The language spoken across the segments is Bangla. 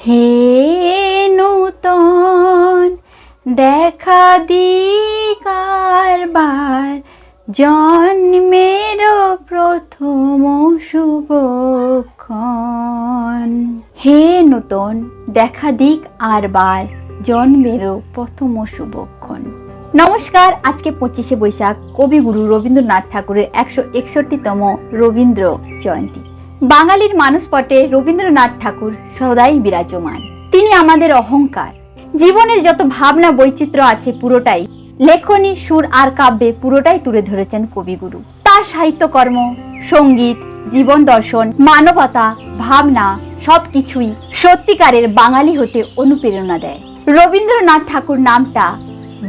হে নূতন দেখা দিকারবার জন্মের প্রথম শুভক্ষণ। হে নূতন দেখা দিক আরবার জন্মের প্রথম শুভক্ষণ। নমস্কার, আজকে 25শে বৈশাখ কবিগুরু রবীন্দ্রনাথ ঠাকুরের 161তম রবীন্দ্র জয়ন্তী। বাঙালির মানসপটে রবীন্দ্রনাথ ঠাকুর সদাই বিরাজমান। তিনি আমাদের অহংকার। জীবনের যত ভাবনা বৈচিত্র্য আছে পুরোটাই লেখনী, সুর আর কাব্যে পুরোটাই তুলে ধরেছেন কবিগুরু। তার সাহিত্যকর্ম, সঙ্গীত, জীবন দর্শন, মানবতা, ভাবনা সবকিছুই সত্যিকারের বাঙালি হতে অনুপ্রেরণা দেয়। রবীন্দ্রনাথ ঠাকুর নামটা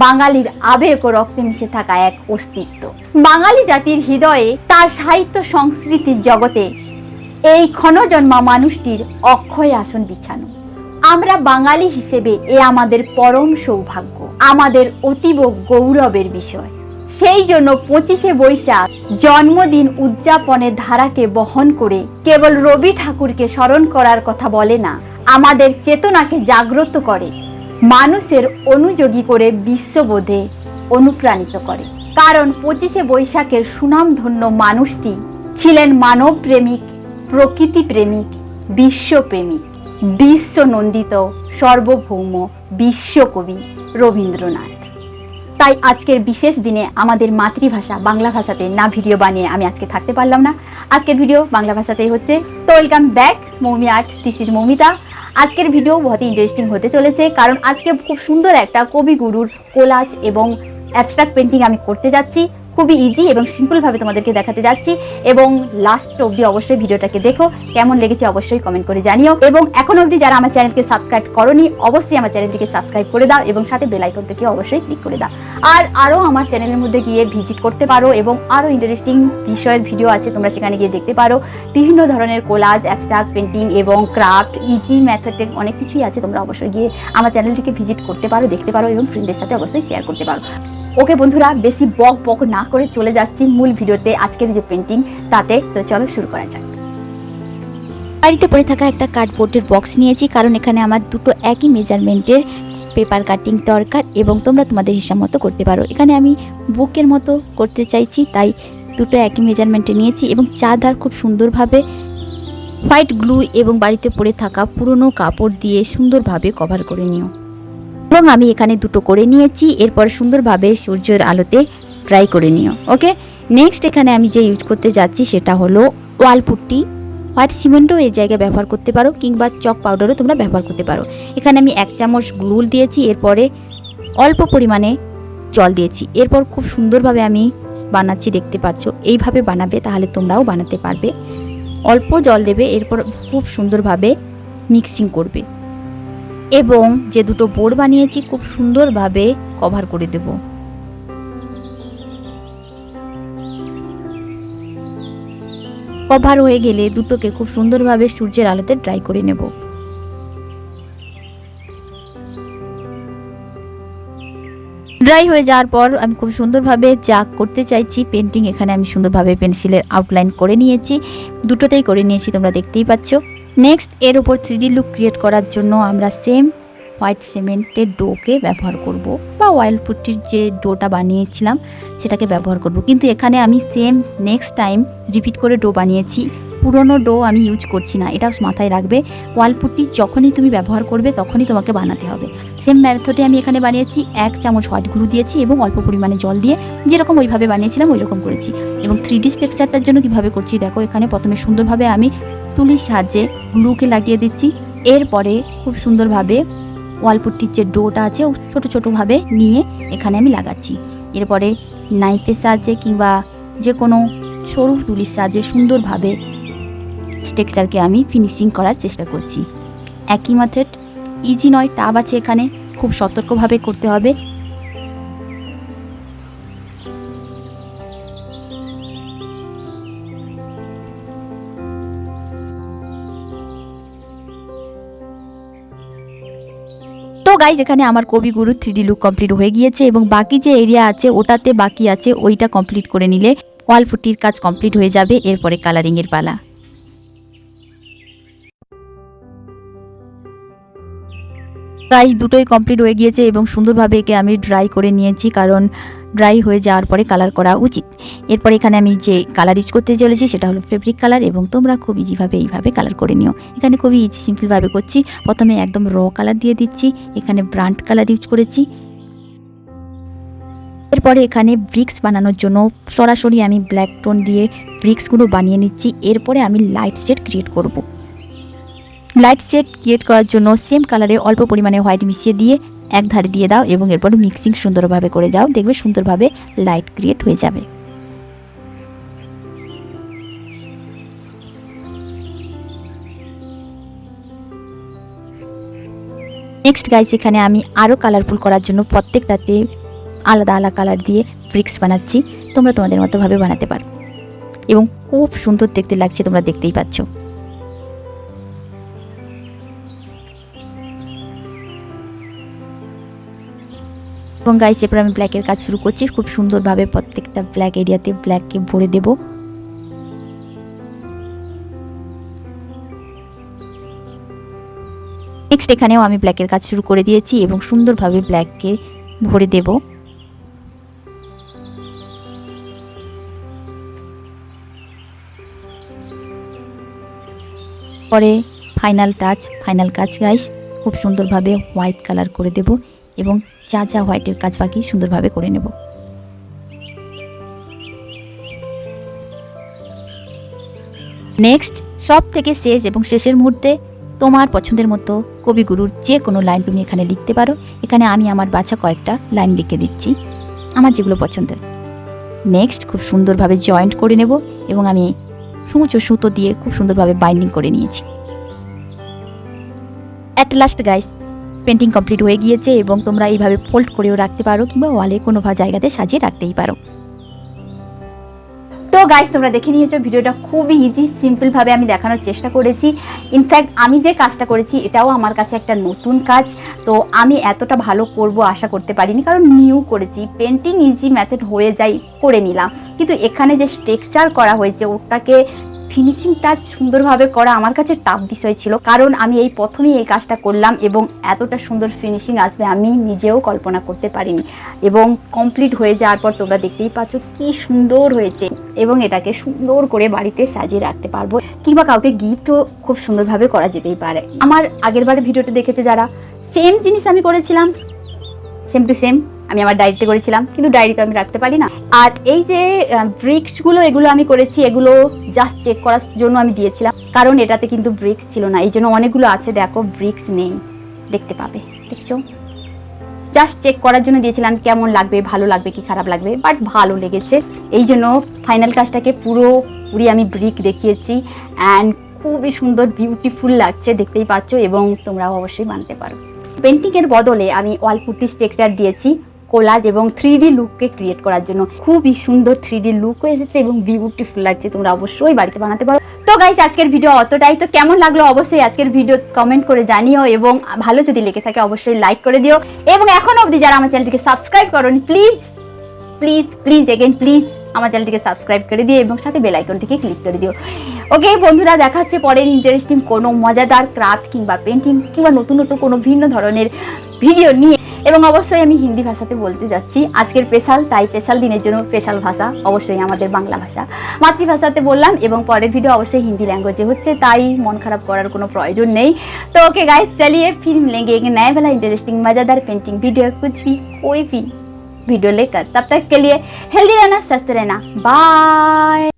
বাঙালির আবেগ ও রক্তে মিশে থাকা এক অস্তিত্ব। বাঙালি জাতির হৃদয়ে তার সাহিত্য সংস্কৃতির জগতে এই ক্ষণজন্মা মানুষটির অক্ষয় আসন বিছানো। আমরা বাঙালি হিসেবে এ আমাদের পরম সৌভাগ্য, আমাদের অতীব গৌরবের বিষয়। সেই জন্য 25শে বৈশাখ জন্মদিন উদযাপনের ধারাকে বহন করে কেবল রবি ঠাকুরকে স্মরণ করার কথা বলে না, আমাদের চেতনাকে জাগ্রত করে, মানুষের অনুযোগী করে বিশ্ববোধে অনুপ্রাণিত করে। কারণ 25শে বৈশাখের সুনামধন্য মানুষটি ছিলেন মানব প্রেমিক, প্রকৃতি প্রেমিক, বিশ্বপ্রেমিক, বিশ্বনন্দিত সর্বভৌম বিশ্বকবি রবীন্দ্রনাথ। তাই আজকের বিশেষ দিনে আমাদের মাতৃভাষা বাংলা ভাষাতে না ভিডিও বানিয়ে আমি আজকে থাকতে পারলাম না। আজকের ভিডিও বাংলা ভাষাতেই হচ্ছে। তো welcome back Moumiart, this is Moumita. আজকের ভিডিও বহুত ইন্টারেস্টিং হতে চলেছে, কারণ আজকে খুব সুন্দর একটা কবিগুরুর কোলাজ এবং অ্যাবস্ট্রাক্ট পেন্টিং আমি করতে যাচ্ছি। খুবই ইজি এবং সিম্পলভাবে তোমাদেরকে দেখাতে যাচ্ছি, এবং লাস্ট অবধি অবশ্যই ভিডিওটাকে দেখো। কেমন লেগেছে অবশ্যই কমেন্ট করে জানিও, এবং এখন অবধি যারা আমার চ্যানেলকে সাবস্ক্রাইব করোনি অবশ্যই আমার চ্যানেলটিকে সাবস্ক্রাইব করে দাও, এবং সাথে বেল আইকনটাকে অবশ্যই ক্লিক করে দাও। আর আরও আমার চ্যানেলের মধ্যে গিয়ে ভিজিট করতে পারো, এবং আরও ইন্টারেস্টিং বিষয়ের ভিডিও আছে, তোমরা সেখানে গিয়ে দেখতে পারো। বিভিন্ন ধরনের কোলাজ, অ্যাবস্ট্রাক্ট পেন্টিং এবং ক্রাফট, ইজি মেথডে অনেক কিছুই আছে। তোমরা অবশ্যই গিয়ে আমার চ্যানেলটিকে ভিজিট করতে পারো, দেখতে পারো, এবং ফ্রেন্ডদের সাথে অবশ্যই শেয়ার করতে পারো। ওকে বন্ধুরা, বেশি বক বক না করে চলে যাচ্ছি মূল ভিডিওতে, আজকের যে পেন্টিং তাতে। তো চলো শুরু করা যাক। বাড়িতে পড়ে থাকা একটা কার্ডবোর্ডের বক্স নিয়েছি, কারণ এখানে আমার দুটো একই মেজারমেন্টের পেপার কাটিং দরকার, এবং তোমরা তোমাদের হিসাব মতো করতে পারো। এখানে আমি বুকের মতো করতে চাইছি, তাই দুটো একই মেজারমেন্টে নিয়েছি, এবং চারধার খুব সুন্দরভাবে হোয়াইট গ্লু এবং বাড়িতে পড়ে থাকা পুরনো কাপড় দিয়ে সুন্দরভাবে কভার করে নিও। এবং আমি এখানে দুটো করে নিয়েছি। এরপর সুন্দরভাবে সূর্যের আলোতে ড্রাই করে নিও। ওকে, নেক্সট এখানে আমি যে ইউজ করতে যাচ্ছি সেটা হলো ওয়াল পুট্টি। হোয়াইট সিমেন্টও এই জায়গায় ব্যবহার করতে পারো, কিংবা চক পাউডারও তোমরা ব্যবহার করতে পারো। এখানে আমি 1 চামচ গ্লু দিয়েছি, এরপরে অল্প পরিমাণে জল দিয়েছি। এরপর খুব সুন্দরভাবে আমি বানাচ্ছি, দেখতে পাচ্ছ। এইভাবে বানাবে, তাহলে তোমরাও বানাতে পারবে। অল্প জল দেবে, এরপর খুব সুন্দরভাবে মিক্সিং করবে, এবং যে দুটো বোর্ড বানিয়েছি খুব সুন্দরভাবে কভার করে দেব। কভার হয়ে গেলে দুটোকে খুব সুন্দরভাবে সূর্যের আলোতে ড্রাই করে নেব। ড্রাই হয়ে যাওয়ার পর আমি খুব সুন্দরভাবে যা করতে চাইছি পেন্টিং, এখানে আমি সুন্দরভাবে পেন্সিলের আউটলাইন করে নিয়েছি। দুটোতেই করে নিয়েছি, তোমরা দেখতেই পাচ্ছ। নেক্সট এর উপর 3D লুক ক্রিয়েট করার জন্য আমরা সেম হোয়াইট সিমেন্টের ডোকে ব্যবহার করব, বা অয়েল পুট্টির যে ডোটা বানিয়েছিলাম সেটাকে ব্যবহার করব। কিন্তু এখানে আমি সেম নেক্সট টাইম রিপিট করে ডো বানিয়েছি, পুরনো ডো আমি ইউজ করছি না, এটাও মাথায় রাখবে। ওয়াল পুট্টি যখনই তুমি ব্যবহার করবে তখনই তোমাকে বানাতে হবে। সেম মেথডে আমি এখানে বানিয়েছি। 1 চামচ হোয়াইট গ্লু দিয়েছি, এবং অল্প পরিমাণে জল দিয়ে যেরকম ওইভাবে বানিয়েছিলাম ওই রকম করেছি। এবং 3D স্ট্রাকচারটার জন্য কীভাবে করছি দেখো। এখানে প্রথমে সুন্দরভাবে আমি তুলির সাহায্যে গ্লুকে লাগিয়ে দিচ্ছি। এরপরে খুব সুন্দরভাবে ওয়ালপুট্টির যে ডোটা আছে ও ছোটো ছোটোভাবে নিয়ে এখানে আমি লাগাচ্ছি। এরপরে নাইফের সাহায্যে কিংবা যে কোনো সরু তুলির সাহায্যে সুন্দরভাবে স্ট্রাকচারকে আমি ফিনিশিং করার চেষ্টা করছি। একই মেথড, ইজি নয়, টাফ আছে এখানে, খুব সতর্কভাবে করতে হবে। তো গাইজ, এখানে আমার কবিগুরু 3D লুক কমপ্লিট হয়ে গিয়েছে, এবং বাকি যে এরিয়া আছে ওটাতে বাকি আছে, ওইটা কমপ্লিট করে নিলে ওয়াল পুট্টির কাজ কমপ্লিট হয়ে যাবে। এরপরে কালারিংয়ের পালা। গাইস দুটোই কমপ্লিট হয়ে গিয়েছে এবং সুন্দরভাবে একে আমি ড্রাই করে নিয়েছি, কারণ ড্রাই হয়ে যাওয়ার পরে কালার করা উচিত। এরপর এখানে আমি যে কালার ইউজ করতে চলেছি সেটা হলো ফেব্রিক কালার, এবং তোমরা খুব ইজিভাবে এইভাবে কালার করে নিও। এখানে খুবই ইজি সিম্পলভাবে করছি। প্রথমে একদম র কালার দিয়ে দিচ্ছি, এখানে ব্রান্ড কালার ইউজ করেছি। এরপরে এখানে ব্রিক্স বানানোর জন্য সরাসরি আমি ব্ল্যাক টোন দিয়ে ব্রিক্সগুলো বানিয়ে নিচ্ছি। এরপরে আমি লাইট শেড ক্রিয়েট করব। লাইট শেড ক্রিয়েট করার জন্য সেম কালারে অল্প পরিমাণে হোয়াইট মিশিয়ে দিয়ে এক ধারে দিয়ে দাও এবং এরপরে মিক্সিং সুন্দরভাবে করে যাও, দেখবে সুন্দরভাবে লাইট ক্রিয়েট হয়ে যাবে। নেক্সট গাইস এখানে আমি আরও কালারফুল করার জন্য প্রত্যেকটাতে আলাদা আলাদা কালার দিয়ে ব্রিক্স বানাচ্ছি। তোমরা তোমাদের মতোভাবে বানাতে পারো এবং খুব সুন্দর দেখতে লাগছে, তোমরা দেখতেই পাচ্ছ। এবং গাইস এরপর আমি ব্ল্যাকের কাজ শুরু করছি। খুব সুন্দরভাবে প্রত্যেকটা ব্ল্যাক এরিয়াতে ব্ল্যাককে ভরে দেব। নেক্সট এখানেও আমি ব্ল্যাকের কাজ শুরু করে দিয়েছি এবং সুন্দরভাবে ব্ল্যাককে ভরে দেব। পরে ফাইনাল কাজ গাইস খুব সুন্দরভাবে হোয়াইট কালার করে দেব এবং যা যা হোয়াইটের কাজ বাকি সুন্দরভাবে করে নেব। নেক্সট সব থেকে শেষ এবং শেষের মুহূর্তে তোমার পছন্দের মতো কবিগুরুর যে কোনো লাইন তুমি এখানে লিখতে পারো। এখানে আমি আমার বাছা কয়েকটা লাইন লিখে দিচ্ছি আমার যেগুলো পছন্দের। নেক্সট খুব সুন্দরভাবে জয়েন্ট করে নেব এবং আমি সমুচ সুতো দিয়ে খুব সুন্দরভাবে বাইন্ডিং করে নিয়েছি। At last guys painting complete হয়ে গিয়েছে এবং তোমরা এইভাবে ফোল্ড করেও রাখতে পারো কিংবা ওয়ালে কোনো জায়গাতে সাজিয়ে রাখতেই পারো। তো গাইস তোমরা দেখে নিয়েছো ভিডিওটা খুবই ইজি সিম্পলভাবে আমি দেখানোর চেষ্টা করেছি। ইনফ্যাক্ট আমি যে কাজটা করেছি এটাও আমার কাছে একটা নতুন কাজ, তো আমি এতটা ভালো করব আশা করতে পারিনি, কারণ নিউ করেছি। পেন্টিং ইজি মেথড হয়ে যায় করে নিলাম, কিন্তু এখানে যে স্ট্রাকচার করা হয়েছে ওটাকে ফিনিশিং টাচ সুন্দরভাবে করা আমার কাছে টাফ বিষয় ছিল, কারণ আমি এই প্রথমেই এই কাজটা করলাম এবং এতটা সুন্দর ফিনিশিং আসবে আমি নিজেও কল্পনা করতে পারিনি। এবং কমপ্লিট হয়ে যাওয়ার পর তোমরা দেখতেই পাচ্ছ কি সুন্দর হয়েছে এবং এটাকে সুন্দর করে বাড়িতে সাজিয়ে রাখতে পারবো কিংবা কাউকে গিফটও খুব সুন্দরভাবে করা যেতেই পারে। আমার আগেরবারে ভিডিওটা দেখেছো যারা, সেম জিনিস আমি করেছিলাম, সেম টু সেম আমি আমার ডায়েরিতে করেছিলাম, কিন্তু ডায়েরিতে আমি রাখতে পারি না। আর এই যে ব্রিক্সগুলো এগুলো আমি করেছি, এগুলো জাস্ট চেক করার জন্য আমি দিয়েছিলাম, কারণ এটাতে কিন্তু ব্রিক্স ছিল না। এই জন্য অনেকগুলো আছে দেখো ব্রিক্স নেই, দেখতে পাবে, দেখছো, জাস্ট চেক করার জন্য দিয়েছিলাম কেমন লাগবে, ভালো লাগবে কি খারাপ লাগবে, বাট ভালো লেগেছে। এই জন্য ফাইনাল কাজটাকে পুরোপুরি আমি ব্রিক দেখিয়েছি অ্যান্ড খুবই সুন্দর বিউটিফুল লাগছে, দেখতেই পাচ্ছ, এবং তোমরাও অবশ্যই মানতে পারো। পেন্টিংয়ের বদলে আমি ওয়াল পুটি স্ট্রাকচার দিয়েছি কোলাজ এবং 3D লুককে ক্রিয়েট করার জন্য। খুবই সুন্দর 3D লুক এসেছে এবং বিউটিফুল লাগছে, তোমরা অবশ্যই বাড়িতে বানাতে পারো। তো গাইস আজকের ভিডিও অতটাই। তো কেমন লাগলো অবশ্যই আজকের ভিডিও কমেন্ট করে জানিও এবং ভালো যদি লেগে থাকে অবশ্যই লাইক করে দিও, এবং এখনো অবধি যারা আমার চ্যানেলটিকে সাবস্ক্রাইব করোনি please please please again please আমার চ্যানেলটিকে সাবস্ক্রাইব করে দিও এবং সাথে বেল আইকনটিকে ক্লিক করে দিও। ওকে বন্ধুরা, দেখা হচ্ছে পরের ইন্টারেস্টিং কোনো মজাদার ক্রাফট কিংবা পেন্টিং কিংবা নতুন নতুন কোনো ভিন্ন ধরনের ভিডিও নিয়ে। এবং অবশ্যই আমি হিন্দি ভাষাতে বলতে যাচ্ছি আজকের স্পেশাল, তাই স্পেশাল দিনের জন্য স্পেশাল ভাষা অবশ্যই আমাদের বাংলা ভাষা মাতৃভাষাতে বললাম, এবং পরের ভিডিও অবশ্যই হিন্দি ল্যাঙ্গুয়েজে হচ্ছে, তাই মন খারাপ করার কোনো প্রয়োজন নেই। तो ओके गाइस, चलिए फिर मिलेंगे एक नए वाला इंटरेस्टिंग मज़ेदार पेंटिंग वीडियो, कुछ भी कोई भी वीडियो लेकर। तब तक के लिए हेल्दी रहना, स्वस्थ रहना, बाय।